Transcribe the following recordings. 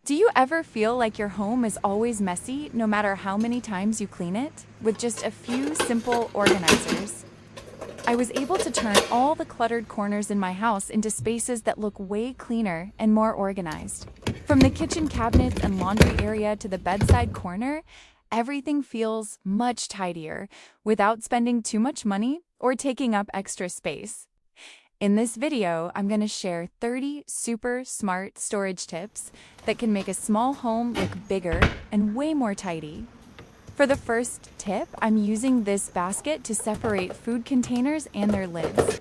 Do you ever feel like your home is always messy no matter how many times you clean it? With just a few simple organizers, I was able to turn all the cluttered corners in my house into spaces that look way cleaner and more organized. From the kitchen cabinets and laundry area to the bedside corner, everything feels much tidier without spending too much money or taking up extra space. In this video, I'm going to share 30 super smart storage tips that can make a small home look bigger and way more tidy. For the first tip, I'm using this basket to separate food containers and their lids.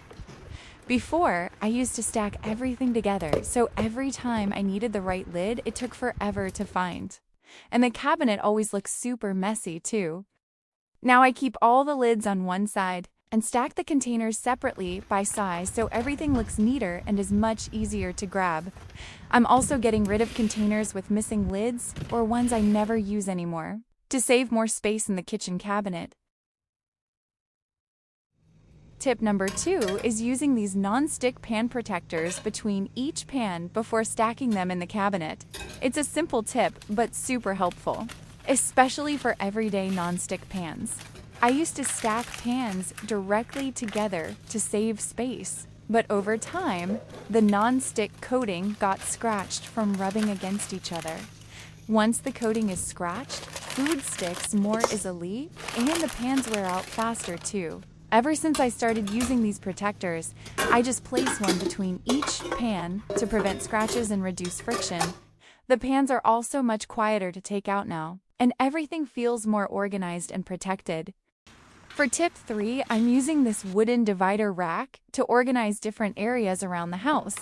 Before, I used to stack everything together, so every time I needed the right lid, it took forever to find. And the cabinet always looks super messy too. Now I keep all the lids on one side and stack the containers separately by size so everything looks neater and is much easier to grab. I'm also getting rid of containers with missing lids or ones I never use anymore to save more space in the kitchen cabinet. Tip number 2 is using these non-stick pan protectors between each pan before stacking them in the cabinet. It's a simple tip, but super helpful, especially for everyday non-stick pans. I used to stack pans directly together to save space, but over time, the non-stick coating got scratched from rubbing against each other. Once the coating is scratched, food sticks more easily, and the pans wear out faster too. Ever since I started using these protectors, I just place one between each pan to prevent scratches and reduce friction. The pans are also much quieter to take out now, and everything feels more organized and protected. For tip 3, I'm using this wooden divider rack to organize different areas around the house.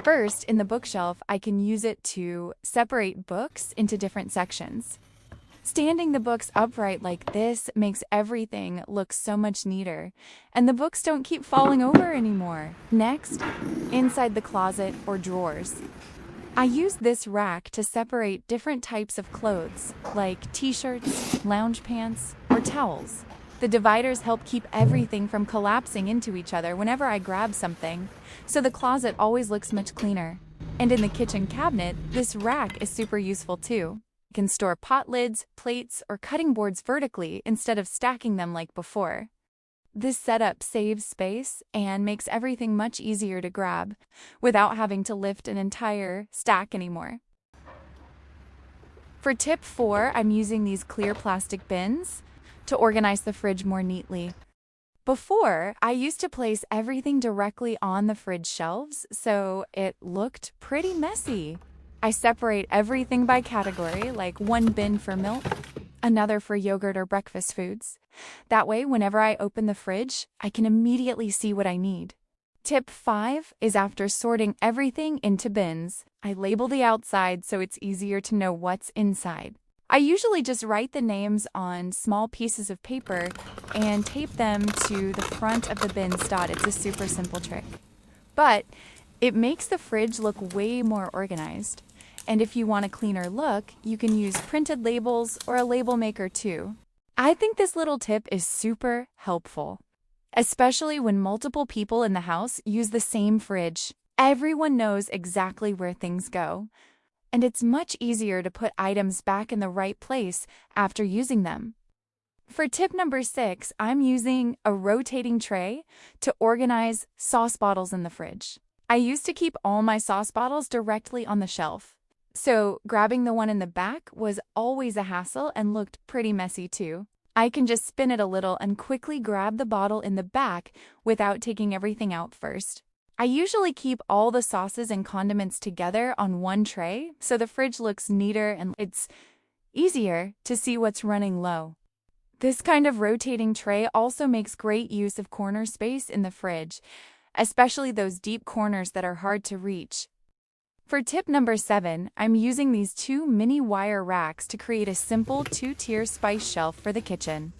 First, in the bookshelf, I can use it to separate books into different sections. Standing the books upright like this makes everything look so much neater, and the books don't keep falling over anymore. Next, inside the closet or drawers, I use this rack to separate different types of clothes, like t-shirts, lounge pants, or towels. The dividers help keep everything from collapsing into each other whenever I grab something, so the closet always looks much cleaner. And in the kitchen cabinet, this rack is super useful too. You can store pot lids, plates, or cutting boards vertically instead of stacking them like before. This setup saves space and makes everything much easier to grab without having to lift an entire stack anymore. For tip 4, I'm using these clear plastic bins to organize the fridge more neatly. Before, I used to place everything directly on the fridge shelves, so it looked pretty messy. I separate everything by category, like one bin for milk, another for yogurt or breakfast foods. That way, whenever I open the fridge, I can immediately see what I need. Tip 5 is after sorting everything into bins, I label the outside so it's easier to know what's inside. I usually just write the names on small pieces of paper and tape them to the front of the bin stud. It's a super simple trick. But it makes the fridge look way more organized. And if you want a cleaner look, you can use printed labels or a label maker too. I think this little tip is super helpful, especially when multiple people in the house use the same fridge. Everyone knows exactly where things go, and it's much easier to put items back in the right place after using them. For tip number 6, I'm using a rotating tray to organize sauce bottles in the fridge. I used to keep all my sauce bottles directly on the shelf, so grabbing the one in the back was always a hassle and looked pretty messy too. I can just spin it a little and quickly grab the bottle in the back without taking everything out first. I usually keep all the sauces and condiments together on one tray, so the fridge looks neater and it's easier to see what's running low. This kind of rotating tray also makes great use of corner space in the fridge, especially those deep corners that are hard to reach. For tip number 7, I'm using these 2 mini wire racks to create a simple 2-tier spice shelf for the kitchen.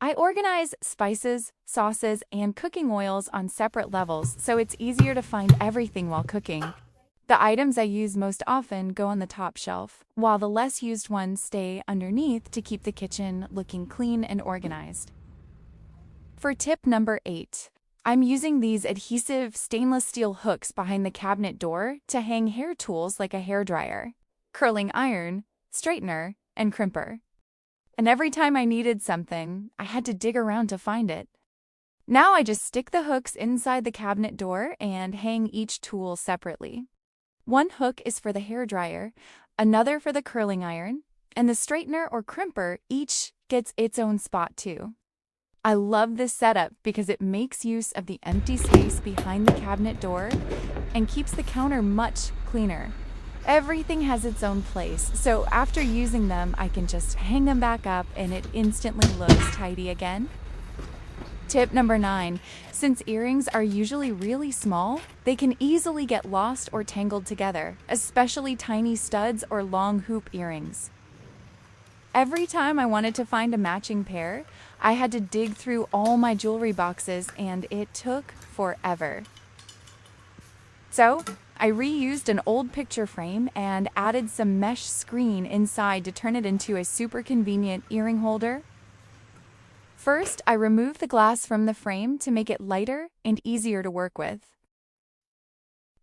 I organize spices, sauces, and cooking oils on separate levels so it's easier to find everything while cooking. The items I use most often go on the top shelf, while the less used ones stay underneath to keep the kitchen looking clean and organized. For tip number 8, I'm using these adhesive stainless steel hooks behind the cabinet door to hang hair tools like a hairdryer. curling iron, straightener, and crimper. And every time I needed something, I had to dig around to find it. Now I just stick the hooks inside the cabinet door and hang each tool separately. One hook is for the hairdryer, another for the curling iron, and the straightener or crimper each gets its own spot too. I love this setup because it makes use of the empty space behind the cabinet door and keeps the counter much cleaner. Everything has its own place, so after using them, I can just hang them back up and it instantly looks tidy again. Tip number 9. Since earrings are usually really small, they can easily get lost or tangled together, especially tiny studs or long hoop earrings. Every time I wanted to find a matching pair, I had to dig through all my jewelry boxes and it took forever. So, I reused an old picture frame and added some mesh screen inside to turn it into a super convenient earring holder. First, I removed the glass from the frame to make it lighter and easier to work with.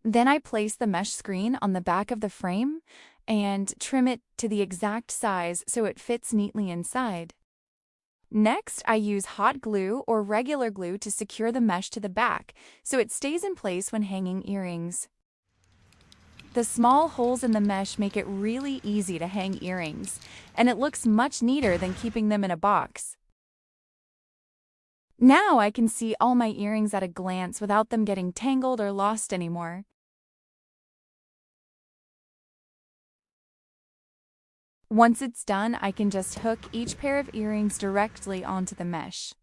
Then I placed the mesh screen on the back of the frame and trim it to the exact size so it fits neatly inside. Next, I use hot glue or regular glue to secure the mesh to the back so it stays in place when hanging earrings. The small holes in the mesh make it really easy to hang earrings, and it looks much neater than keeping them in a box. Now I can see all my earrings at a glance without them getting tangled or lost anymore. Once it's done, I can just hook each pair of earrings directly onto the mesh.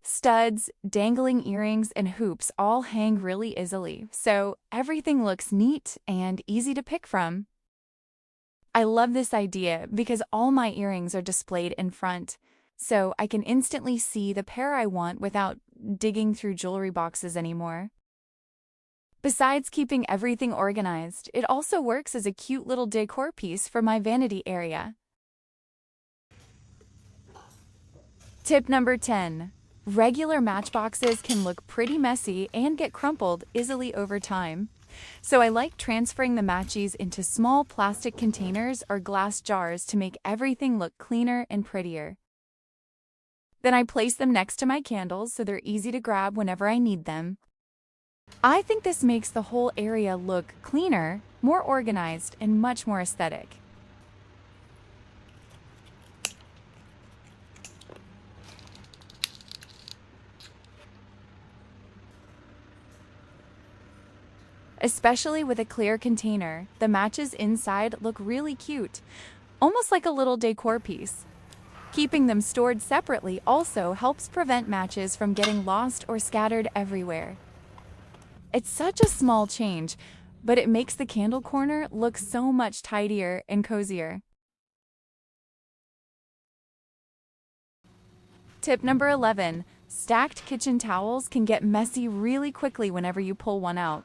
Studs, dangling earrings, and hoops all hang really easily, so everything looks neat and easy to pick from. I love this idea because all my earrings are displayed in front, so I can instantly see the pair I want without digging through jewelry boxes anymore. Besides keeping everything organized, it also works as a cute little decor piece for my vanity area. Tip number 10. Regular matchboxes can look pretty messy and get crumpled easily over time. So I like transferring the matchies into small plastic containers or glass jars to make everything look cleaner and prettier. Then I place them next to my candles so they're easy to grab whenever I need them. I think this makes the whole area look cleaner, more organized, and much more aesthetic. Especially with a clear container, the matches inside look really cute, almost like a little decor piece. Keeping them stored separately also helps prevent matches from getting lost or scattered everywhere. It's such a small change, but it makes the candle corner look so much tidier and cozier. Tip number 11. Stacked kitchen towels can get messy really quickly whenever you pull one out.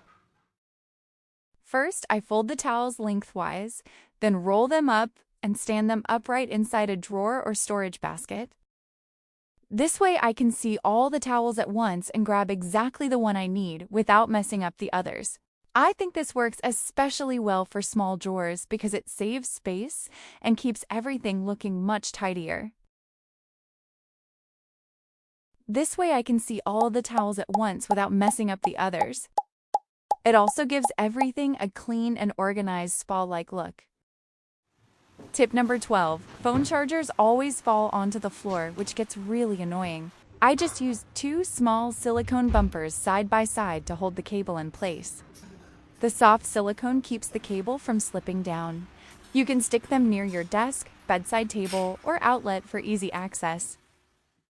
First, I fold the towels lengthwise, then roll them up and stand them upright inside a drawer or storage basket. This way I can see all the towels at once and grab exactly the one I need without messing up the others. I think this works especially well for small drawers because it saves space and keeps everything looking much tidier. This way I can see all the towels at once without messing up the others. It also gives everything a clean and organized spa-like look. Tip number 12. Phone chargers always fall onto the floor, which gets really annoying. I just use 2 small silicone bumpers side by side to hold the cable in place. The soft silicone keeps the cable from slipping down. You can stick them near your desk, bedside table, or outlet for easy access.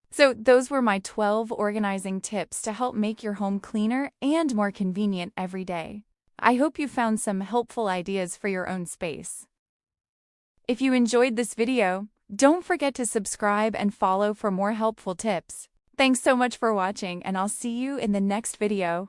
So those were my 12 organizing tips to help make your home cleaner and more convenient every day. I hope you found some helpful ideas for your own space. If you enjoyed this video, don't forget to subscribe and follow for more helpful tips. Thanks so much for watching, and I'll see you in the next video.